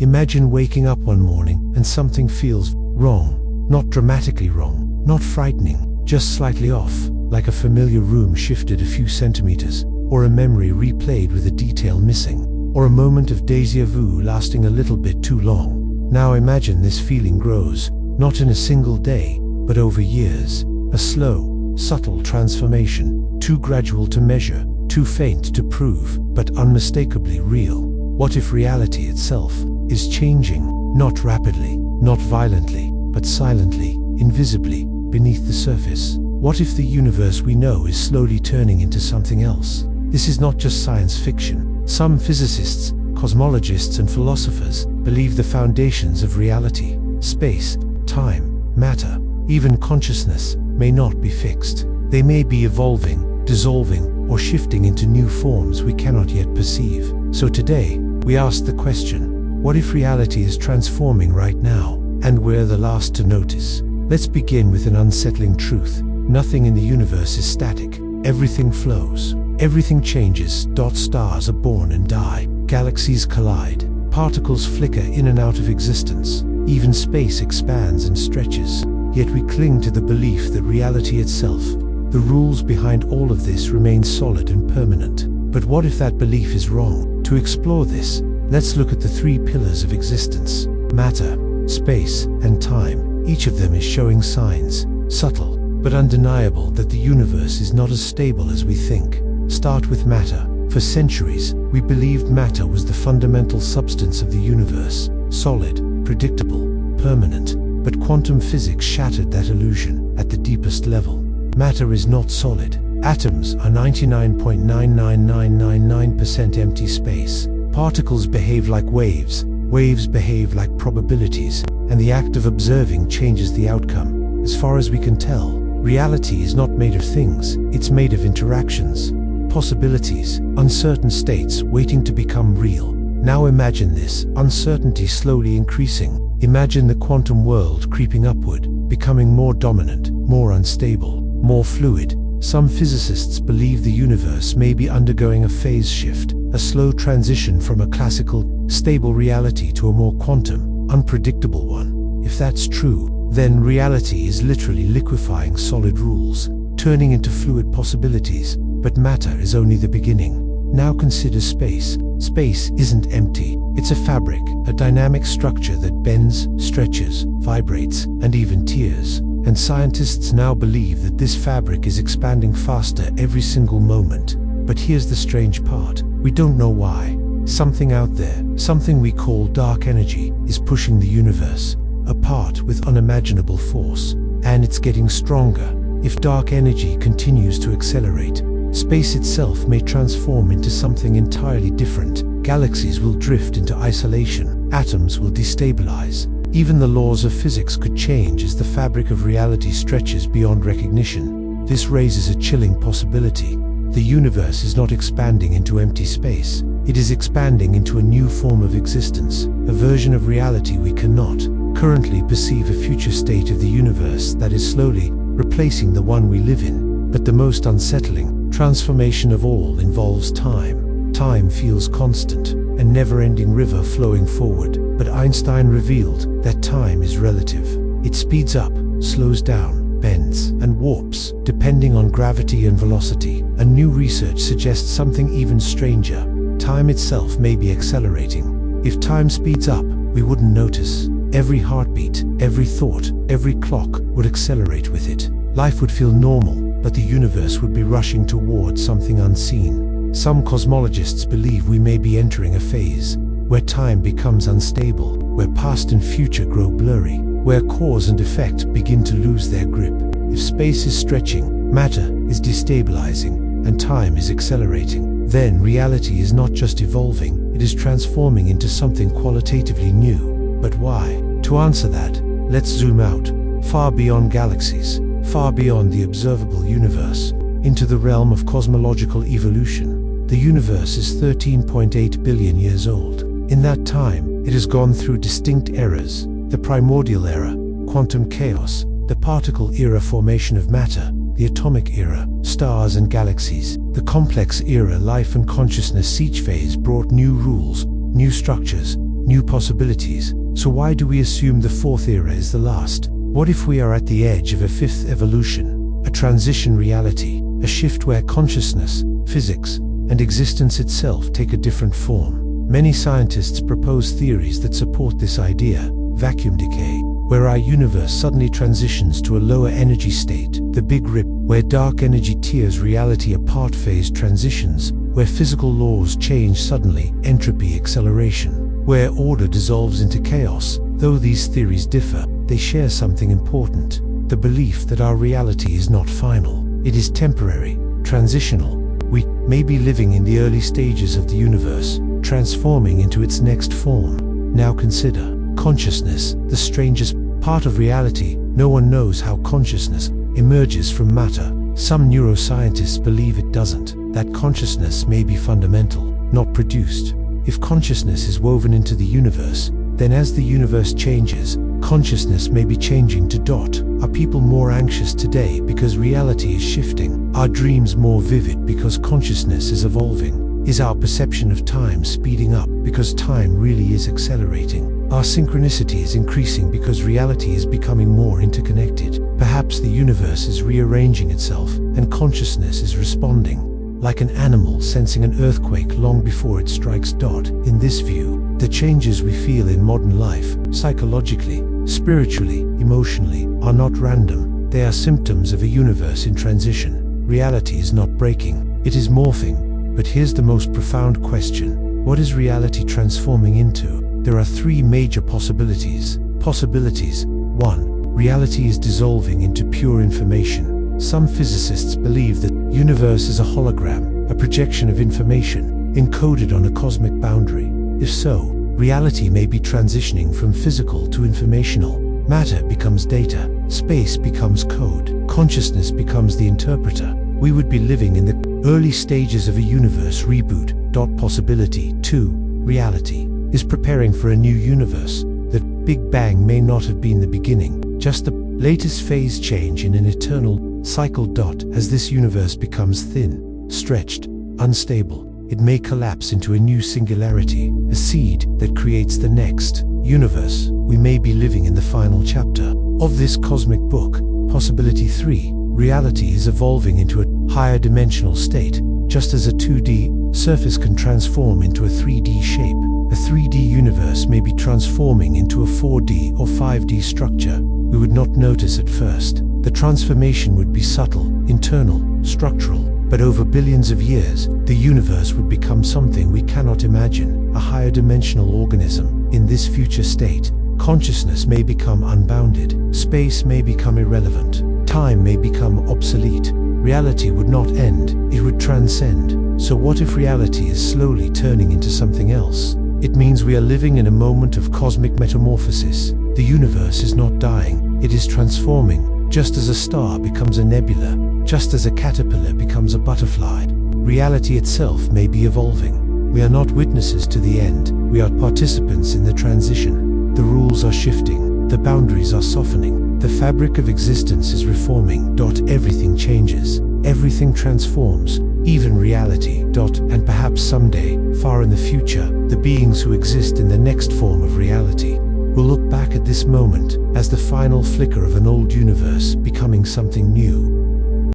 Imagine waking up one morning and something feels wrong. Not dramatically wrong, not frightening, just slightly off, like a familiar room shifted a few centimeters, or a memory replayed with a detail missing, or a moment of déjà vu lasting a little bit too long. Now imagine this feeling grows, not in a single day, but over years. A slow, subtle transformation, too gradual to measure, too faint to prove, but unmistakably real. What if reality itself is changing, not rapidly, not violently, but silently, invisibly, beneath the surface? What if the universe we know is slowly turning into something else? This is not just science fiction. Some physicists, cosmologists, and philosophers believe the foundations of reality, space, time, matter, even consciousness, may not be fixed. They may be evolving, dissolving, or shifting into new forms we cannot yet perceive. So today, we ask the question, what if reality is transforming right now, and we're the last to notice? Let's begin with an unsettling truth. Nothing in the universe is static. Everything flows. Everything changes. Stars are born and die. Galaxies collide. Particles flicker in and out of existence. Even space expands and stretches. Yet we cling to the belief that reality itself, the rules behind all of this, remain solid and permanent. But what if that belief is wrong? To explore this, let's look at the three pillars of existence: matter, space, and time. Each of them is showing signs, subtle but undeniable, that the universe is not as stable as we think. Start with matter. For centuries, we believed matter was the fundamental substance of the universe, solid, predictable, permanent. But quantum physics shattered that illusion at the deepest level. Matter is not solid. Atoms are 99.99999% empty space. Particles behave like waves. Waves behave like probabilities, and the act of observing changes the outcome. As far as we can tell, reality is not made of things, it's made of interactions, possibilities, uncertain states waiting to become real. Now imagine this uncertainty slowly increasing. Imagine the quantum world creeping upward, becoming more dominant, more unstable, more fluid. Some physicists believe the universe may be undergoing a phase shift, a slow transition from a classical, stable reality to a more quantum, unpredictable one. If that's true, then reality is literally liquefying solid rules, turning into fluid possibilities. But matter is only the beginning. Now consider space. Space isn't empty. It's a fabric, a dynamic structure that bends, stretches, vibrates, and even tears. And scientists now believe that this fabric is expanding faster every single moment. But here's the strange part. We don't know why. Something out there, something we call dark energy, is pushing the universe apart with unimaginable force. And it's getting stronger. If dark energy continues to accelerate, space itself may transform into something entirely different. Galaxies will drift into isolation. Atoms will destabilize. Even the laws of physics could change as the fabric of reality stretches beyond recognition. This raises a chilling possibility. The universe is not expanding into empty space. It is expanding into a new form of existence, a version of reality we cannot currently perceive, a future state of the universe that is slowly replacing the one we live in. But the most unsettling transformation of all involves time. Time feels constant, a never-ending river flowing forward. But Einstein revealed that time is relative. It speeds up, slows down, bends, and warps, depending on gravity and velocity. And new research suggests something even stranger. Time itself may be accelerating. If time speeds up, we wouldn't notice. Every heartbeat, every thought, every clock would accelerate with it. Life would feel normal, but the universe would be rushing towards something unseen. Some cosmologists believe we may be entering a phase where time becomes unstable, where past and future grow blurry, where cause and effect begin to lose their grip. If space is stretching, matter is destabilizing, and time is accelerating, then reality is not just evolving, it is transforming into something qualitatively new. But why? To answer that, let's zoom out, far beyond galaxies, far beyond the observable universe, into the realm of cosmological evolution. The universe is 13.8 billion years old. In that time, it has gone through distinct eras: the primordial era, quantum chaos, the particle era, formation of matter, the atomic era, stars and galaxies, the complex era, life and consciousness. Each phase brought new rules, new structures, new possibilities. So why do we assume the fourth era is the last? What if we are at the edge of a fifth evolution, a transition reality, a shift where consciousness, physics, and existence itself take a different form? Many scientists propose theories that support this idea: vacuum decay, where our universe suddenly transitions to a lower energy state; the Big Rip, where dark energy tears reality apart; phase transitions, where physical laws change suddenly; entropy acceleration, where order dissolves into chaos. Though these theories differ, they share something important: the belief that our reality is not final. It is temporary, transitional. We may be living in the early stages of the universe, transforming into its next form. Now consider consciousness, the strangest part of reality. No one knows how consciousness emerges from matter. Some neuroscientists believe it doesn't, that consciousness may be fundamental, not produced. If consciousness is woven into the universe, then as the universe changes, consciousness may be changing to dot. Are people more anxious today because reality is shifting? Are dreams more vivid because consciousness is evolving? Is our perception of time speeding up because time really is accelerating? Our synchronicity is increasing because reality is becoming more interconnected. Perhaps the universe is rearranging itself and consciousness is responding, like an animal sensing an earthquake long before it strikes dot. In this view, the changes we feel in modern life, psychologically, spiritually, emotionally, are not random. They are symptoms of a universe in transition. Reality is not breaking, it is morphing. But here's the most profound question: what is reality transforming into? There are three major possibilities. 1. Reality is dissolving into pure information. Some physicists believe that the universe is a hologram, a projection of information, encoded on a cosmic boundary. If so, reality may be transitioning from physical to informational. Matter becomes data, space becomes code, consciousness becomes the interpreter. We would be living in the early stages of a universe reboot. Possibility 2. Reality is preparing for a new universe. The Big Bang may not have been the beginning, just the latest phase change in an eternal cycle. As this universe becomes thin, stretched, unstable, it may collapse into a new singularity, a seed that creates the next universe. We may be living in the final chapter of this cosmic book. Possibility 3. Reality is evolving into a higher dimensional state, just as a 2D surface can transform into a 3D shape. A 3D universe may be transforming into a 4D or 5D structure. We would not notice at first. The transformation would be subtle, internal, structural, but over billions of years, the universe would become something we cannot imagine, a higher dimensional organism. In this future state, consciousness may become unbounded, space may become irrelevant, time may become obsolete. Reality would not end, it would transcend. So what if reality is slowly turning into something else? It means we are living in a moment of cosmic metamorphosis. The universe is not dying, it is transforming. Just as a star becomes a nebula, just as a caterpillar becomes a butterfly, reality itself may be evolving. We are not witnesses to the end, we are participants in the transition. The rules are shifting, the boundaries are softening, the fabric of existence is reforming. Everything changes, everything transforms, even reality. And perhaps someday, far in the future, the beings who exist in the next form of reality will look back at this moment as the final flicker of an old universe becoming something new.